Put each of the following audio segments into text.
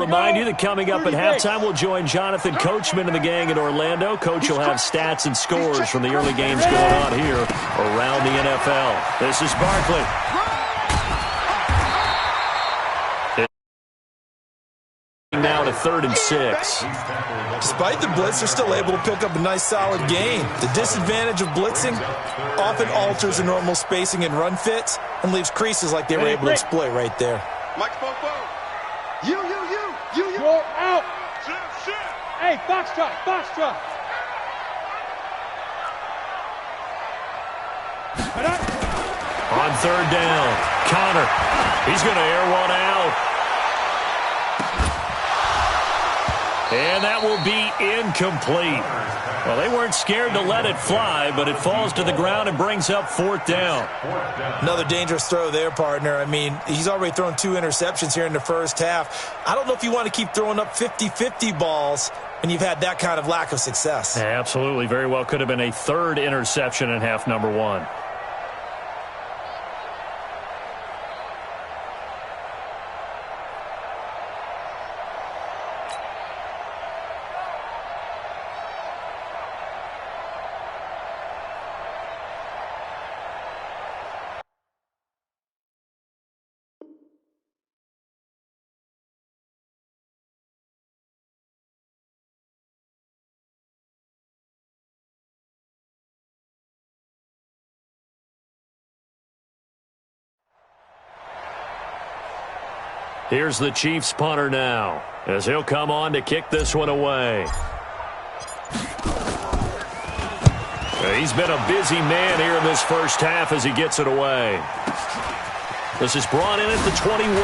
remind you that coming up at halftime, we'll join Jonathan Coachman and the gang in Orlando. Coach will have stats and scores from the early games going on here around the NFL. This is Barkley. Now to 3rd and 6. Despite the blitz, they're still able to pick up a nice solid gain. The disadvantage of blitzing often alters the normal spacing and run fits and leaves creases like they were able to exploit right there. Mike Bobo. You. Roll out. Hey, box drop. On 3rd down, Connor. He's going to air one out. And that will be incomplete. Well, they weren't scared to let it fly, but it falls to the ground and brings up 4th down. Another dangerous throw there, partner. I mean, he's already thrown 2 interceptions here in the first half. I don't know if you want to keep throwing up 50-50 balls when you've had that kind of lack of success. Yeah, absolutely. Very well could have been a 3rd interception in half number 1. Here's the Chiefs punter now, as he'll come on to kick this one away. He's been a busy man here in this first half as he gets it away. This is brought in at the 21.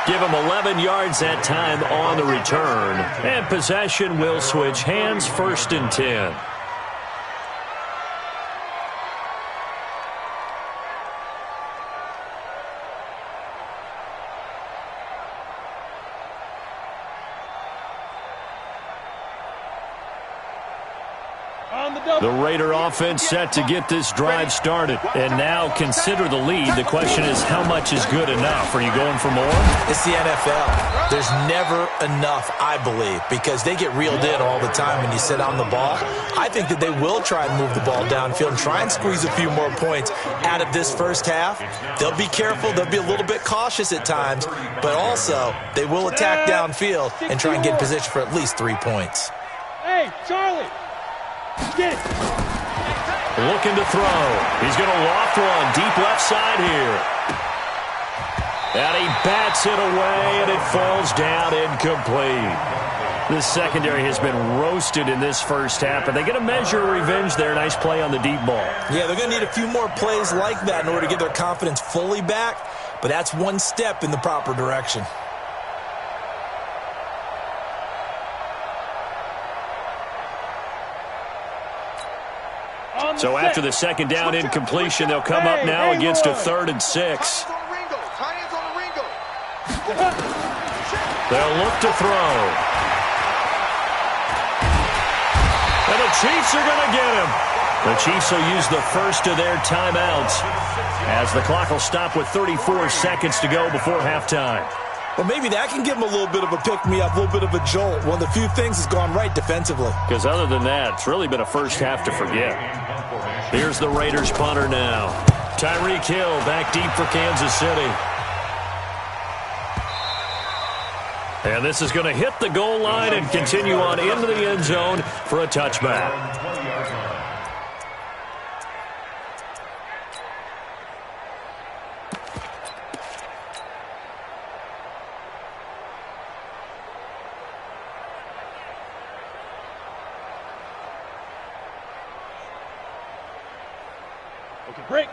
Give him 11 yards that time on the return. And possession will switch hands, 1st and 10. The Raider offense set to get this drive started. And now consider the lead. The question is, how much is good enough? Are you going for more? It's the NFL. There's never enough, I believe, because they get reeled in all the time when you sit on the ball. I think that they will try and move the ball downfield and try and squeeze a few more points out of this first half. They'll be careful. They'll be a little bit cautious at times, but also they will attack downfield and try and get in position for at least 3 points. Hey, Charlie. Get it. Looking to throw. He's going to loft one deep left side here. And he bats it away, and it falls down incomplete. This secondary has been roasted in this first half, but they get a measure of revenge there. Nice play on the deep ball. Yeah, they're going to need a few more plays like that in order to get their confidence fully back, but that's one step in the proper direction. So after the second down incompletion, they'll come up now against a 3rd and 6. They'll look to throw. And the Chiefs are going to get him. The Chiefs will use the first of their timeouts as the clock will stop with 34 seconds to go before halftime. Well, maybe that can give them a little bit of a pick-me-up, a little bit of a jolt. One of the few things has gone right defensively. Because other than that, it's really been a first half to forget. Here's the Raiders punter now. Tyreek Hill back deep for Kansas City. And this is going to hit the goal line and continue on into the end zone for a touchback.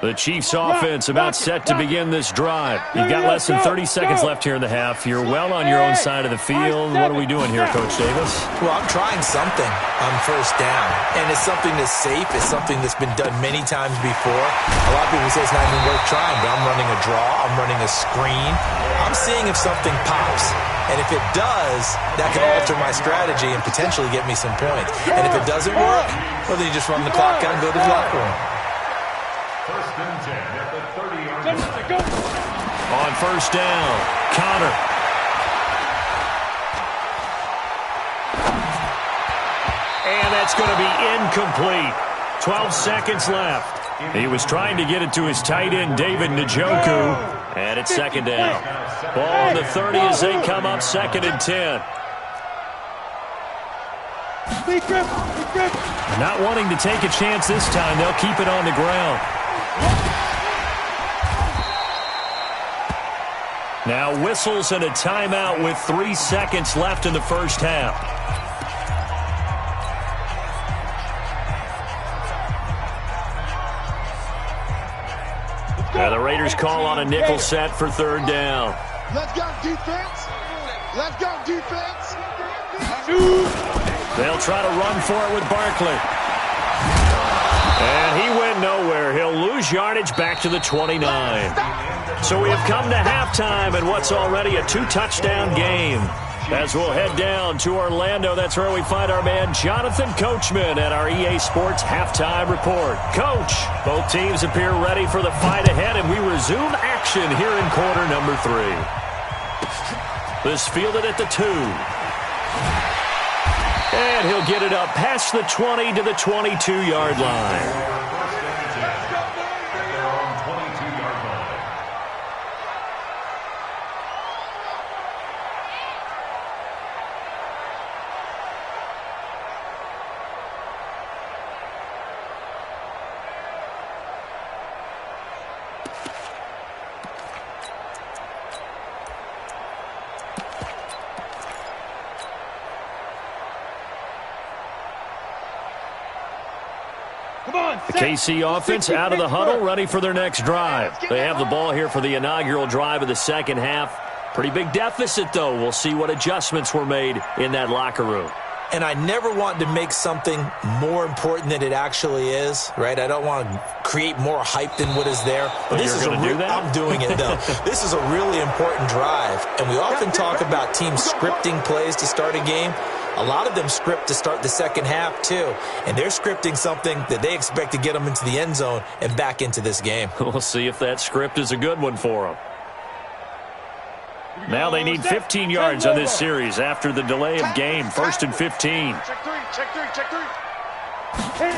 The Chiefs offense about set to begin this drive. You've got less than 30 seconds left here in the half. You're well on your own side of the field. What are we doing here, Coach Davis? Well, I'm trying something on first down, and it's something that's safe. It's something that's been done many times before. A lot of people say it's not even worth trying, but I'm running a draw. I'm running a screen. I'm seeing if something pops. And if it does, that can alter my strategy and potentially get me some points. And if it doesn't work, well, then you just run the clock out and go to the locker room. First and 10 at the 30-yard line. On first down, Connor. And that's going to be incomplete. 12 seconds left. He was trying to get it to his tight end, David Njoku. And it's second down. Ball on the 30 as they come up 2nd and 10. Not wanting to take a chance this time, they'll keep it on the ground. Now whistles and a timeout with 3 seconds left in the first half. Now the Raiders call on a nickel set for 3rd down. Let's go, defense. Let's go, defense. They'll try to run for it with Barkley. And he went nowhere. He'll lose yardage back to the 29. So we have come to halftime in what's already a 2-touchdown game. As we'll head down to Orlando, that's where we find our man Jonathan Coachman at our EA Sports Halftime Report. Coach, both teams appear ready for the fight ahead, and we resume action here in quarter number 3. This fielded at the 2. And he'll get it up past the 20 to the 22-yard line. The KC offense out of the huddle, ready for their next drive. They have the ball here for the inaugural drive of the second half. Pretty big deficit, though. We'll see what adjustments were made in that locker room. And I never want to make something more important than it actually is, right? I don't want to create more hype than what is there. But this is I'm doing it, though. This is a really important drive. And we often talk about teams scripting plays to start a game. A lot of them script to start the second half, too. And they're scripting something that they expect to get them into the end zone and back into this game. We'll see if that script is a good one for them. Now they need 15 yards on this series after the delay of game. 1st and 15. Check three.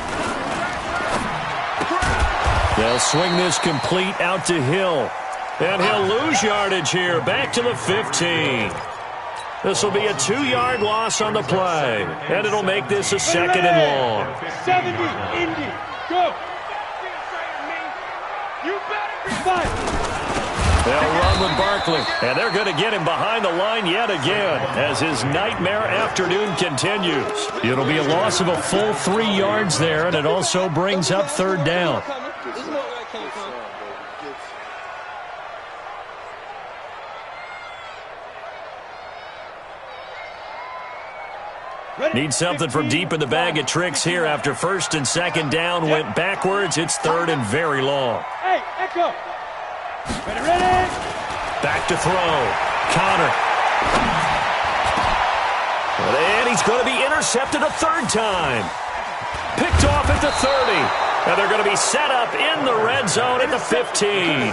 They'll swing this complete out to Hill. And he'll lose yardage here. Back to the 15. This will be a 2-yard loss on the play. And it'll make this a 2nd and long. 70, Indy, go. You better be fine. They'll run with Barkley. And they're going to get him behind the line yet again as his nightmare afternoon continues. It'll be a loss of a full 3 yards there, and it also brings up 3rd down. Need something from deep in the bag of tricks here after 1st and 2nd down went backwards. It's 3rd and very long. Hey, Echo. Ready. Back to throw. Connor. And he's going to be intercepted a 3rd time. Picked off at the 30. And they're going to be set up in the red zone at the 15.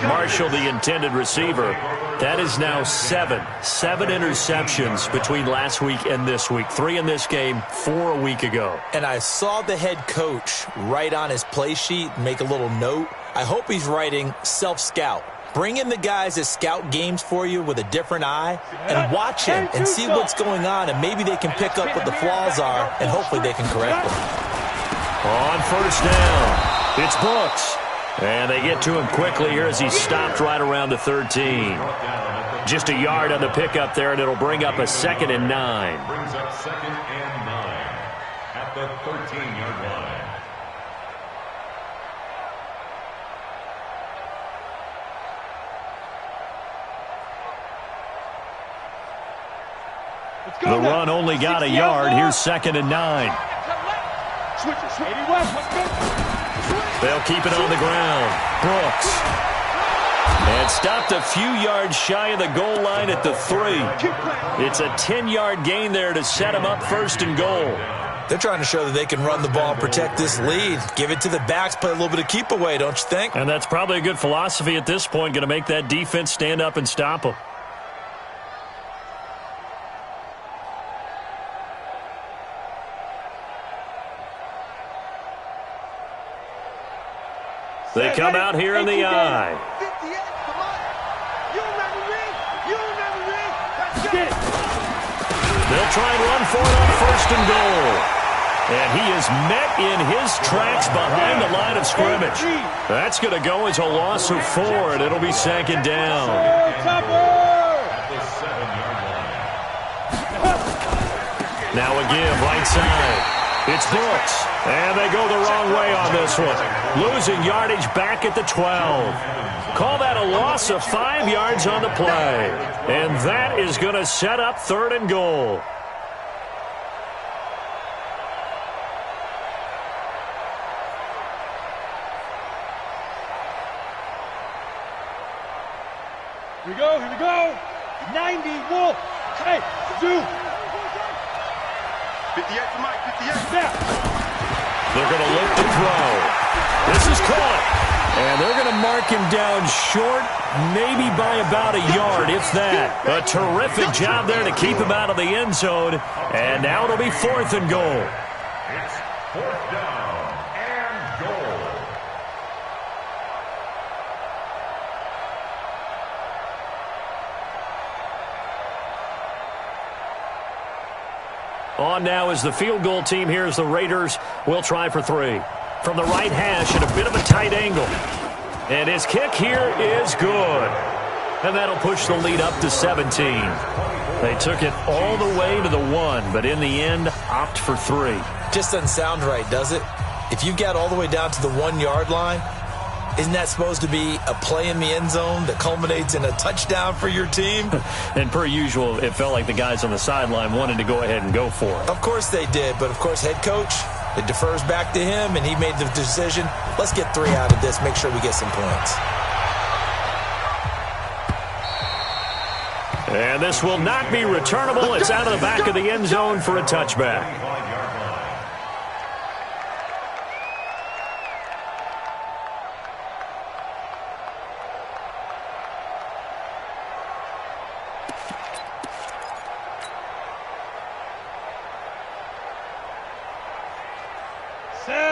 Marshall, the intended receiver. That is now 7 interceptions between last week and this week. 3 in this game, 4 a week ago. And I saw the head coach write on his play sheet, make a little note. I hope he's writing self-scout. Bring in the guys that scout games for you with a different eye and watch him and see what's going on, and maybe they can pick up what the flaws are, and hopefully they can correct them. On 1st down, it's Brooks. And they get to him quickly here as he's stopped right around the 13. Just a yard on the pickup there, and it'll bring up a 2nd and 9. Brings up 2nd and 9 at the 13-yard line. The run only got a yard. Here's 2nd and 9. They'll keep it on the ground. Brooks. And stopped a few yards shy of the goal line at the 3. It's a 10-yard gain there to set them up 1st and goal. They're trying to show that they can run the ball and protect this lead. Give it to the backs, play a little bit of keep away, don't you think? And that's probably a good philosophy at this point, going to make that defense stand up and stop them. They come out here in the I. They'll try and run for it on 1st and goal. And he is met in his tracks behind the line of scrimmage. That's going to go as a loss of 4, and it'll be 2nd down. Now a give, right side. It's Brooks, and they go the wrong way on this one. Losing yardage back at the 12. Call that a loss of 5 yards on the play. And that is going to set up 3rd and goal. Here we go. 90, Wolf. Hey, Zoo. 58 for Mike, 58. Snap. They're going to look to throw. This is caught. And they're going to mark him down short, maybe by about a yard, if that. A terrific job there to keep him out of the end zone. And now it'll be 4th and goal. It's 4th down and goal. On now is the field goal team here as the Raiders will try for 3. From the right hash at a bit of a tight angle. And his kick here is good. And that'll push the lead up to 17. They took it all the way to the 1, but in the end, opt for 3. Just doesn't sound right, does it? If you get all the way down to the 1-yard line, isn't that supposed to be a play in the end zone that culminates in a touchdown for your team? And per usual, it felt like the guys on the sideline wanted to go ahead and go for it. Of course they did, but of course head coach, it defers back to him, and he made the decision, let's get 3 out of this, make sure we get some points. And this will not be returnable. It's out of the back of the end zone for a touchback.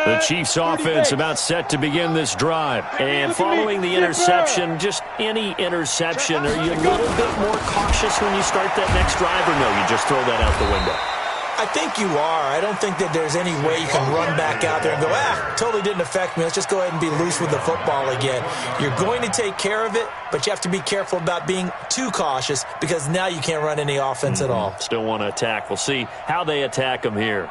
The Chiefs offense about set to begin this drive. And following the interception, just any interception, are you a little bit more cautious when you start that next drive, or no, you just throw that out the window? I think you are. I don't think that there's any way you can run back out there and go, totally didn't affect me. Let's just go ahead and be loose with the football again. You're going to take care of it, but you have to be careful about being too cautious because now you can't run any offense at all. Still want to attack. We'll see how they attack them here.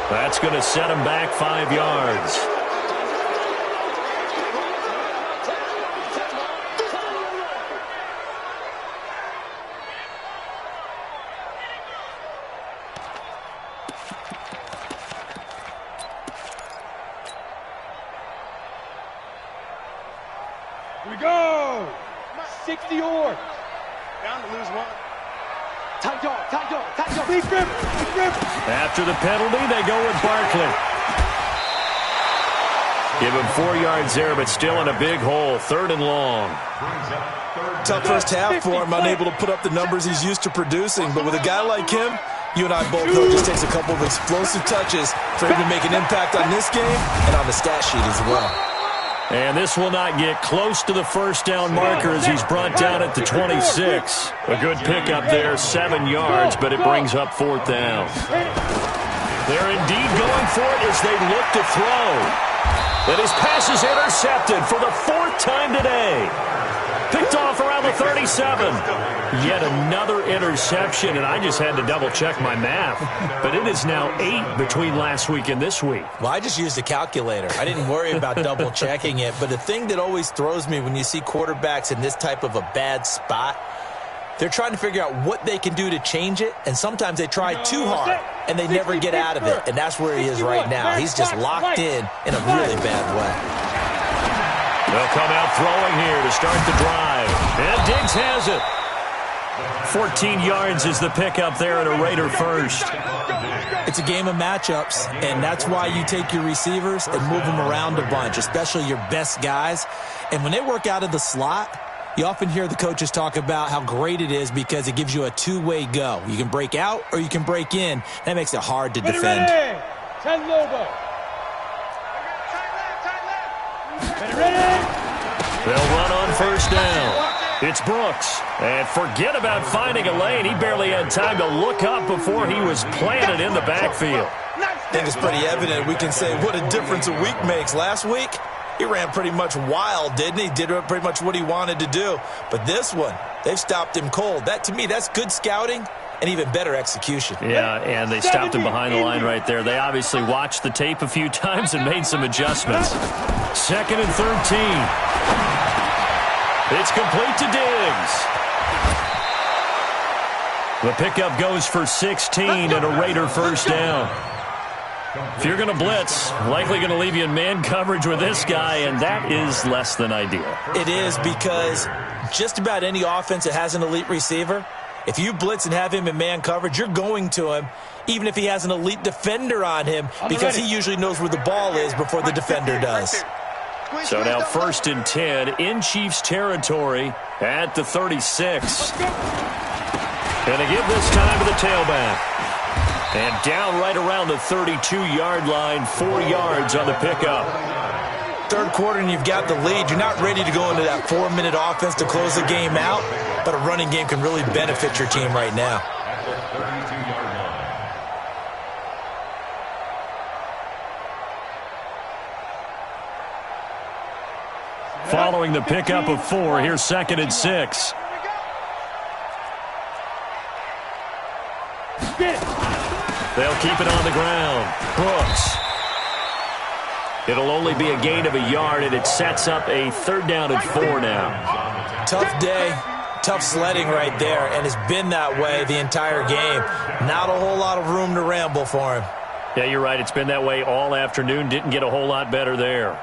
That's going to set him back 5 yards. Here we go. 60 yards. Down to lose 1. Tight dog. Big grip. After the penalty, they go with Barkley. Give him 4 yards there, but still in a big hole. 3rd and long. Tough first half for him, unable to put up the numbers he's used to producing. But with a guy like him, you and I both know it just takes a couple of explosive touches for him to make an impact on this game and on the stat sheet as well. And this will not get close to the first down marker as he's brought down at the 26. A good pickup there, 7 yards, but it brings up 4th down. They're indeed going for it as they look to throw. And his pass is intercepted for the 4th time today. Picked off around the 37. Yet another interception, and I just had to double-check my math. But it is now 8 between last week and this week. Well, I just used a calculator. I didn't worry about double-checking it. But the thing that always throws me when you see quarterbacks in this type of a bad spot, they're trying to figure out what they can do to change it, and sometimes they try too hard, and they never get out of it. And that's where he is right now. He's just locked in a really bad way. They'll come out throwing here to start the drive. And Diggs has it. 14 yards is the pickup there at a Raider first. It's a game of matchups, and that's why you take your receivers and move them around a bunch, especially your best guys. And when they work out of the slot, you often hear the coaches talk about how great it is because it gives you a two-way go. You can break out or you can break in. That makes it hard to defend. Ready. 10 Lobo. Ready. They'll run on first down. It's Brooks. And forget about finding a lane. He barely had time to look up before he was planted in the backfield. I think it's pretty evident. We can say what a difference a week makes. Last week, he ran pretty much wild, didn't he? Did pretty much what he wanted to do. But this one, they've stopped him cold. That, to me, that's good scouting and even better execution. Yeah, and they stopped him behind the line right there. They obviously watched the tape a few times and made some adjustments. 2nd and 13. It's complete to Diggs. The pickup goes for 16 and a Raider first down. If you're going to blitz, likely going to leave you in man coverage with this guy, and that is less than ideal. It is, because just about any offense that has an elite receiver, if you blitz and have him in man coverage, you're going to him, even if he has an elite defender on him, because he usually knows where the ball is before the defender does. So now 1st and 10 in Chiefs territory at the 36. And they give this time to the tailback. And down right around the 32-yard line, 4 yards on the pickup. Third quarter and you've got the lead. You're not ready to go into that 4-minute offense to close the game out, but a running game can really benefit your team right now. Following the pickup of 4, here's 2nd and 6. They'll keep it on the ground. Brooks. It'll only be a gain of a yard, and it sets up a 3rd down and 4 now. Tough day, tough sledding right there, and it's been that way the entire game. Not a whole lot of room to ramble for him. Yeah, you're right. It's been that way all afternoon. Didn't get a whole lot better there.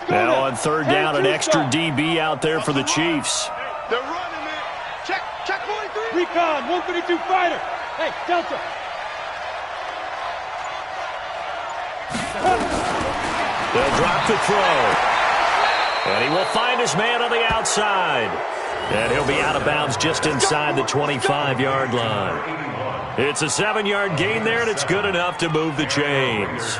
Now on 3rd down, an extra DB out there for the Chiefs. They're running it. Check 43. Recon, 132 fighter. Hey, Delta. They'll drop the throw. And he will find his man on the outside. And he'll be out of bounds just inside the 25-yard line. It's a 7-yard gain there, and it's good enough to move the chains.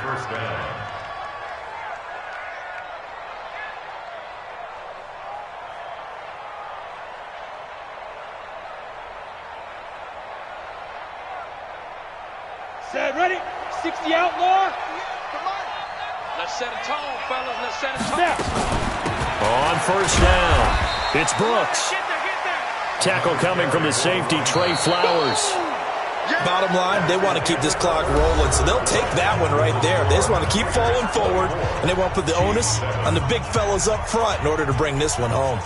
Set, ready? 60 outlaw. Let's set a tone, fellas. Let's set a tone. Snap. On 1st down, it's Brooks. Tackle coming from the safety, Trey Flowers. Bottom line, they want to keep this clock rolling, so they'll take that one right there. They just want to keep falling forward, and they want to put the onus on the big fellas up front in order to bring this one home.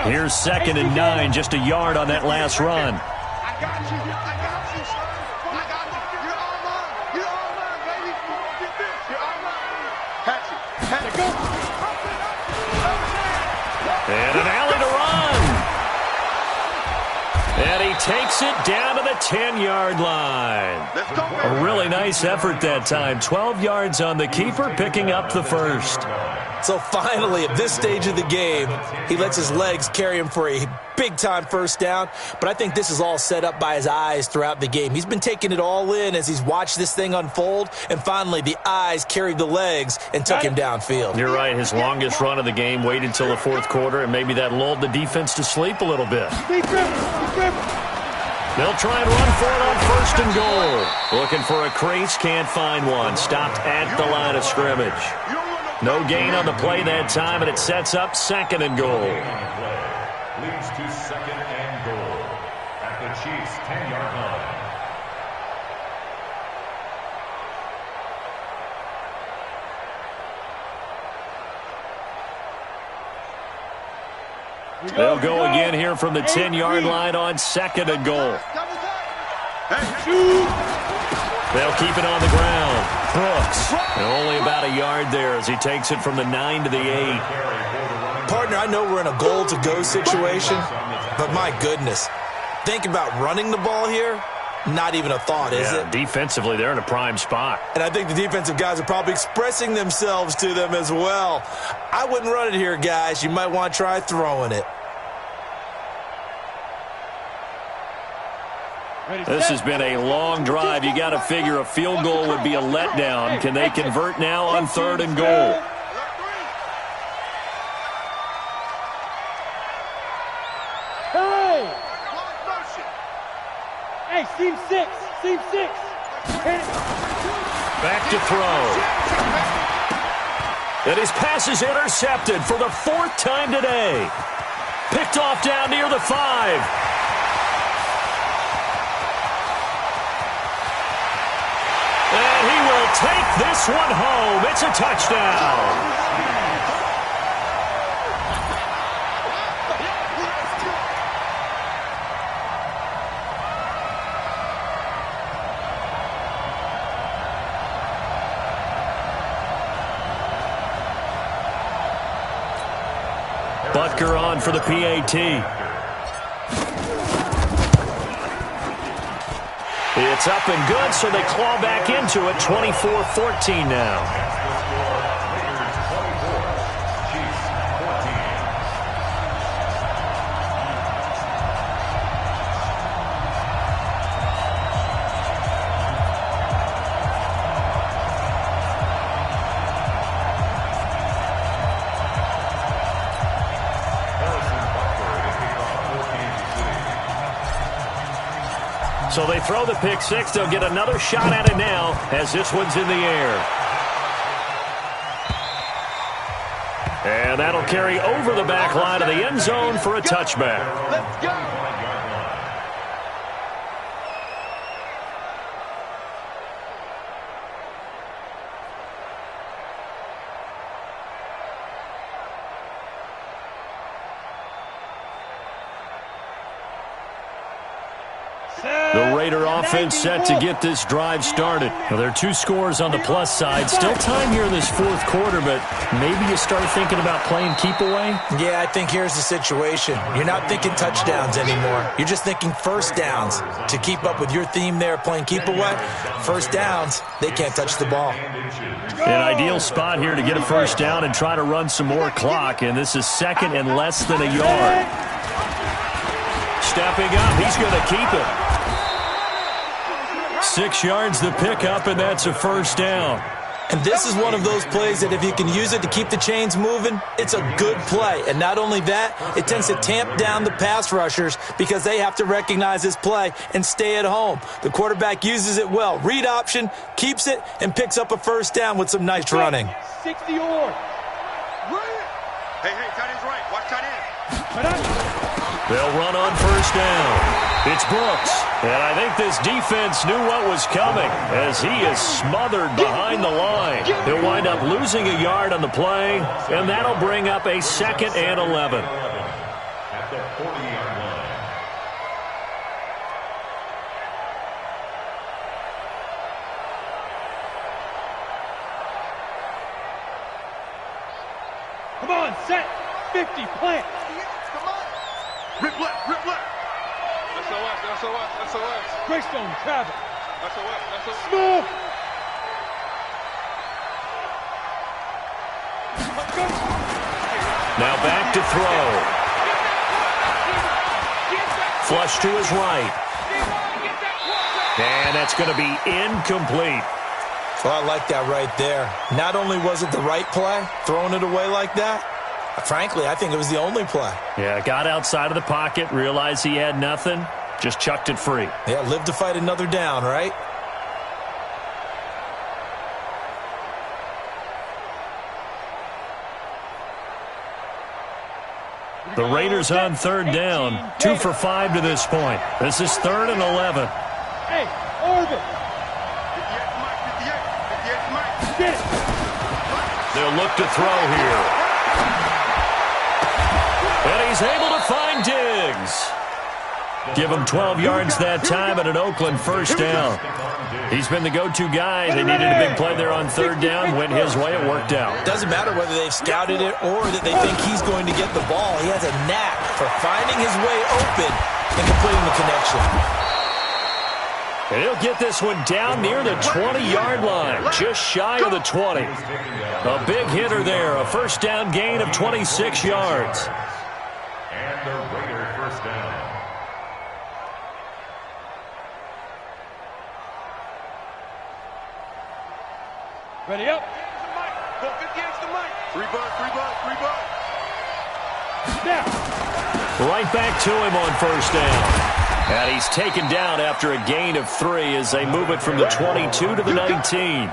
Here's 2nd and 9, just a yard on that last run. I got you. I got you, son. I got you. You're all mine. You're all mine, baby. Get this. You're all mine. Patch it. Patch it. Go. And an alley to run. And he takes it down to the 10-yard line. Let's go, baby. A really nice effort that time. 12 yards on the keeper, picking up the first. So finally, at this stage of the game, he lets his legs carry him for a big-time first down. But I think this is all set up by his eyes throughout the game. He's been taking it all in as he's watched this thing unfold. And finally, the eyes carried the legs and took him downfield. You're right. His longest run of the game waited until the 4th quarter, and maybe that lulled the defense to sleep a little bit. Speed driven. They'll try and run for it on first and goal. Looking for a crease, can't find one. Stopped at the line of scrimmage. No gain on the play that time, and it sets up second and goal. Leads to second and goal at the Chiefs' 10-yard line. They'll go again here from the 10-yard line on second and goal. They'll keep it on the ground. Brooks, and only about a yard there as he takes it from the 9 to the 8. Partner, I know we're in a goal-to-go situation, but my goodness, think about running the ball here. Not even a thought, is it? Defensively, they're in a prime spot. And I think the defensive guys are probably expressing themselves to them as well. I wouldn't run it here, guys. You might want to try throwing it. This has been a long drive. You got to figure a field goal would be a letdown. Can they convert now on third and goal? Hey, seam 6. Back to throw. And his pass is intercepted for the 4th time today. Picked off down near the 5. And he will take this one home. It's a touchdown. Butker on for the PAT. It's up and good, so they claw back into it. 24-14 now. So they throw the pick six. They'll get another shot at it now as this one's in the air. And that'll carry over the back line of the end zone for a touchback. Let's go. The Raider offense set to get this drive started. Now, there are 2 scores on the plus side. Still time here in this 4th quarter, but maybe you start thinking about playing keep away? Yeah, I think here's the situation. You're not thinking touchdowns anymore. You're just thinking first downs. To keep up with your theme there, playing keep away, first downs, they can't touch the ball. An ideal spot here to get a first down and try to run some more clock, and this is second and less than a yard. Stepping up, he's going to keep it. 6 yards the pickup, and that's a first down. And this is one of those plays that if you can use it to keep the chains moving, it's a good play. And not only that, it tends to tamp down the pass rushers because they have to recognize this play and stay at home. The quarterback uses it well. Read option, keeps it, and picks up a first down with some nice running. 60 or. Hey, tight end's right. Watch tight end. They'll run on first down. It's Brooks, and I think this defense knew what was coming as he is smothered behind the line. He'll wind up losing a yard on the play, and that'll bring up a 2nd and 11. At the 40-yard line. Come on, set. 50, plant. Rip left. SOS. Greystone, travel. SOS. Move. Now back to throw. Flush to his right. And that's going to be incomplete. Well, I like that right there. Not only was it the right play, throwing it away like that, frankly, I think it was the only play. Yeah, got outside of the pocket, realized he had nothing, Just chucked it free. Yeah, live to fight another down, right? The Raiders on third down. 2 for 5 to this point. This is 3rd and 11. Hey, Orbit. Get it. They'll look to throw here. And he's able to find Diggs. Give him 12 yards that time and an Oakland first down. He's been the go-to guy. They needed a big play there on third down. Went his way. It worked out. Doesn't matter whether they've scouted it or that they think he's going to get the ball. He has a knack for finding his way open and completing the connection. And he'll get this one down near the 20-yard line, just shy of the 20. A big hitter there, a first down gain of 26 yards. And the Raiders first down. Ready up. Go 50 extra mic. 3 bucks. Now. Right back to him on first down. And he's taken down after a gain of 3 as they move it from the 22 to the 19.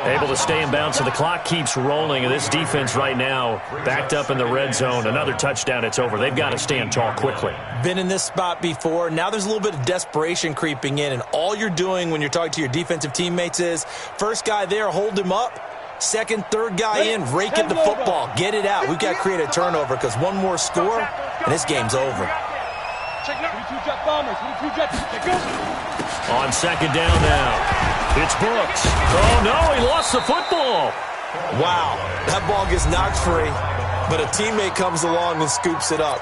Able to stay in bounds, so the clock keeps rolling. And this defense right now backed up in the red zone. Another touchdown, it's over. They've got to stand tall quickly. Been in this spot before. Now there's a little bit of desperation creeping in. And all you're doing when you're talking to your defensive teammates is, first guy there, hold him up. Second, third guy in, rake at the football. Get it out. We've got to create a turnover because one more score, and this game's over. On second down now. It's Brooks. Oh, no, he lost the football. Wow, that ball gets knocked free, but a teammate comes along and scoops it up.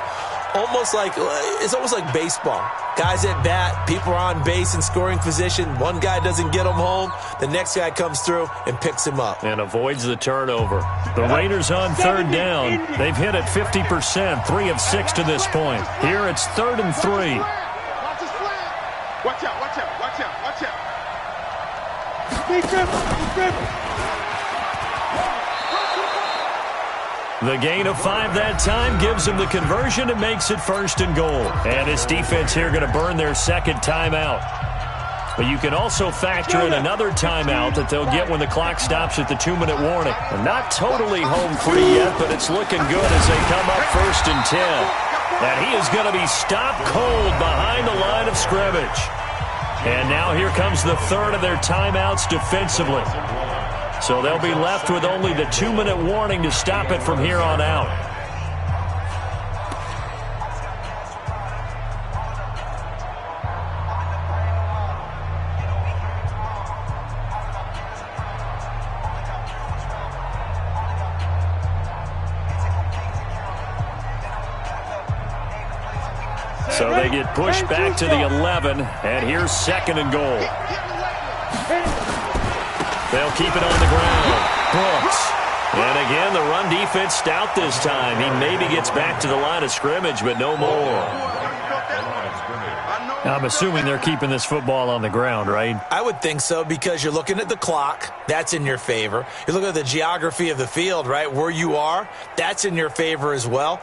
It's almost like baseball. Guys at bat, people are on base in scoring position. One guy doesn't get him home. The next guy comes through and picks him up. And avoids the turnover. The Raiders on third down. They've hit it 50%, 3 of 6 to this point. Here it's 3rd and 3. Watch his flag. Watch out. Be careful. The gain of 5 that time gives him the conversion and makes it 1st and goal. And his defense here going to burn their second timeout. But you can also factor in another timeout that they'll get when the clock stops at the 2-minute warning. And not totally home free yet, but it's looking good as they come up 1st and 10. And he is going to be stopped cold behind the line of scrimmage. And now here comes the 3rd of their timeouts defensively. So they'll be left with only the 2-minute warning to stop it from here on out. So they get pushed back to the 11, and here's 2nd and goal. They'll keep it on the ground. Brooks. And again, the run defense stout this time. He maybe gets back to the line of scrimmage, but no more. I'm assuming they're keeping this football on the ground, right? I would think so because you're looking at the clock. That's in your favor. You're looking at the geography of the field, right? Where you are, that's in your favor as well.